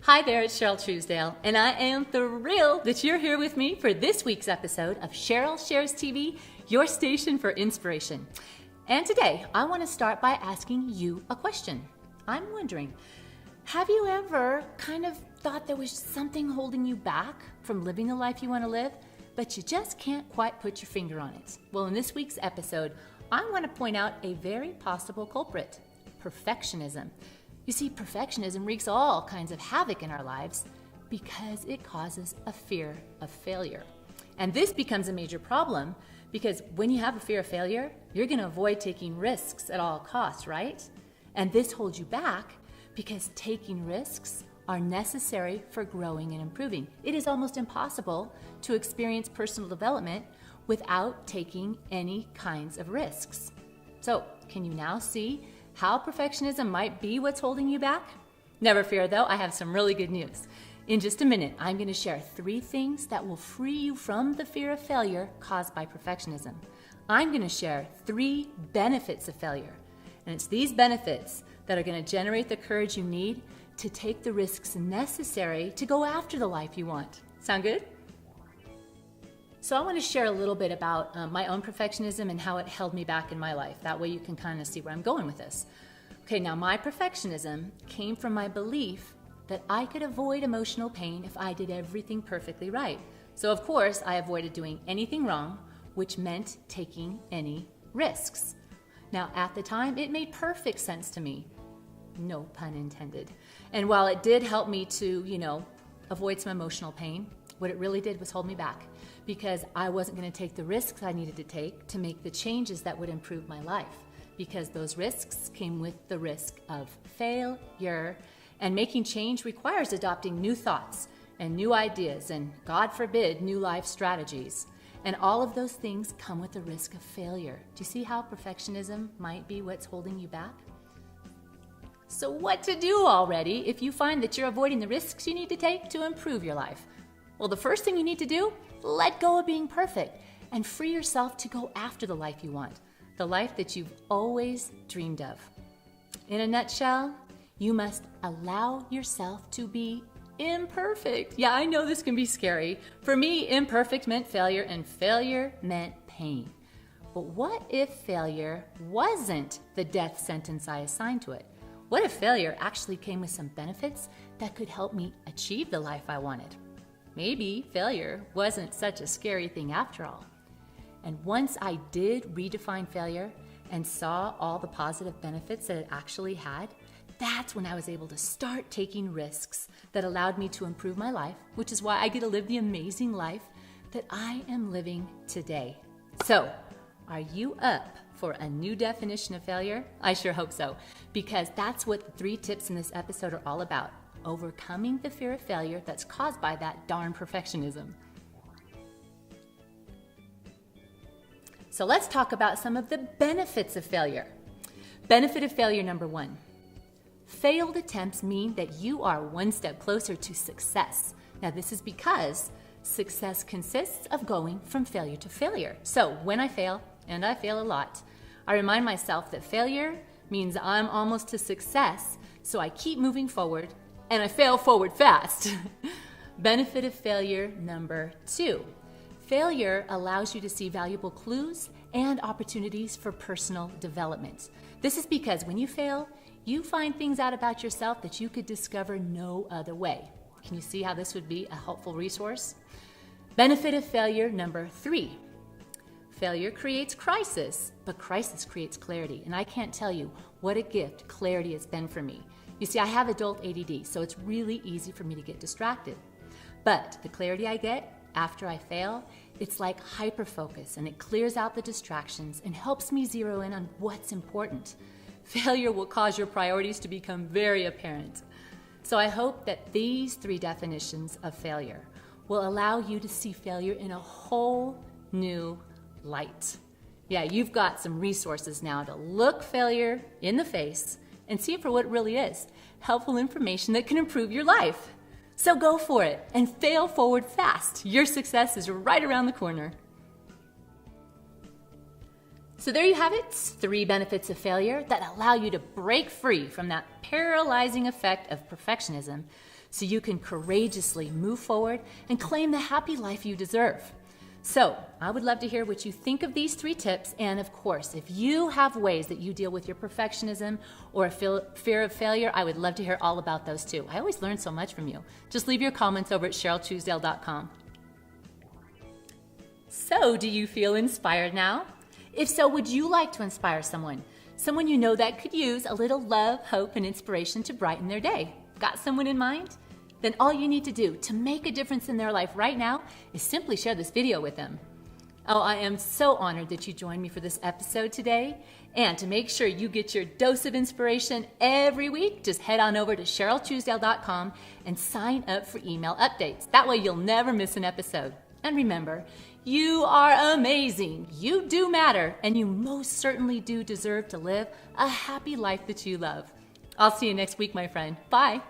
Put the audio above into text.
Hi there, it's Cheryl Truesdale, and I am thrilled that you're here with me for this week's episode of Cheryl Shares TV, your station for inspiration. And today, I want to start by asking you a question. I'm wondering, have you ever kind of thought there was something holding you back from living the life you want to live, but you just can't quite put your finger on it? Well, in this week's episode, I want to point out a very possible culprit, perfectionism. You see, perfectionism wreaks all kinds of havoc in our lives because it causes a fear of failure. And this becomes a major problem because when you have a fear of failure, you're going to avoid taking risks at all costs, right? And this holds you back because taking risks are necessary for growing and improving. It is almost impossible to experience personal development without taking any kinds of risks. So, can you now see how perfectionism might be what's holding you back? Never fear though, I have some really good news. In just a minute, I'm going to share 3 things that will free you from the fear of failure caused by perfectionism. I'm going to share 3 benefits of failure. And it's these benefits that are going to generate the courage you need to take the risks necessary to go after the life you want. Sound good? So I want to share a little bit about my own perfectionism and how it held me back in my life. That way you can kind of see where I'm going with this. Okay, now my perfectionism came from my belief that I could avoid emotional pain if I did everything perfectly right. So of course, I avoided doing anything wrong, which meant taking any risks. Now at the time, it made perfect sense to me. No pun intended. And while it did help me to, avoid some emotional pain, what it really did was hold me back because I wasn't going to take the risks I needed to take to make the changes that would improve my life, because those risks came with the risk of failure, and making change requires adopting new thoughts and new ideas and, God forbid, new life strategies. And all of those things come with the risk of failure. Do you see how perfectionism might be what's holding you back? So what to do already if you find that you're avoiding the risks you need to take to improve your life? Well, the first thing you need to do, let go of being perfect and free yourself to go after the life you want, the life that you've always dreamed of. In a nutshell, you must allow yourself to be imperfect. Yeah, I know this can be scary. For me, imperfect meant failure and failure meant pain. But what if failure wasn't the death sentence I assigned to it? What if failure actually came with some benefits that could help me achieve the life I wanted? Maybe failure wasn't such a scary thing after all. And once I did redefine failure and saw all the positive benefits that it actually had, that's when I was able to start taking risks that allowed me to improve my life, which is why I get to live the amazing life that I am living today. So, are you up for a new definition of failure? I sure hope so, because that's what the 3 tips in this episode are all about. Overcoming the fear of failure that's caused by that darn perfectionism. So let's talk about some of the benefits of failure. Benefit of failure number 1. Failed attempts mean that you are one step closer to success. Now this is because success consists of going from failure to failure. So when I fail, and I fail a lot, I remind myself that failure means I'm almost to success, so I keep moving forward and I fail forward fast. Benefit of failure number 2. Failure allows you to see valuable clues and opportunities for personal development. This is because when you fail, you find things out about yourself that you could discover no other way. Can you see how this would be a helpful resource? Benefit of failure number 3. Failure creates crisis, but crisis creates clarity. And I can't tell you what a gift clarity has been for me. You see, I have adult ADD, so it's really easy for me to get distracted. But the clarity I get after I fail, it's like hyperfocus, and it clears out the distractions and helps me zero in on what's important. Failure will cause your priorities to become very apparent. So I hope that these 3 definitions of failure will allow you to see failure in a whole new light. Yeah, you've got some resources now to look failure in the face and see it for what it really is. Helpful information that can improve your life. So go for it and fail forward fast. Your success is right around the corner. So there you have it, 3 benefits of failure that allow you to break free from that paralyzing effect of perfectionism so you can courageously move forward and claim the happy life you deserve. So, I would love to hear what you think of these 3 tips, and of course, if you have ways that you deal with your perfectionism or a fear of failure, I would love to hear all about those too. I always learn so much from you. Just leave your comments over at CherylTruesdale.com. So, do you feel inspired now? If so, would you like to inspire someone? Someone you know that could use a little love, hope, and inspiration to brighten their day. Got someone in mind? Then all you need to do to make a difference in their life right now is simply share this video with them. Oh, I am so honored that you joined me for this episode today. And to make sure you get your dose of inspiration every week, just head on over to CherylTruesdale.com and sign up for email updates. That way you'll never miss an episode. And remember, you are amazing, you do matter, and you most certainly do deserve to live a happy life that you love. I'll see you next week, my friend. Bye.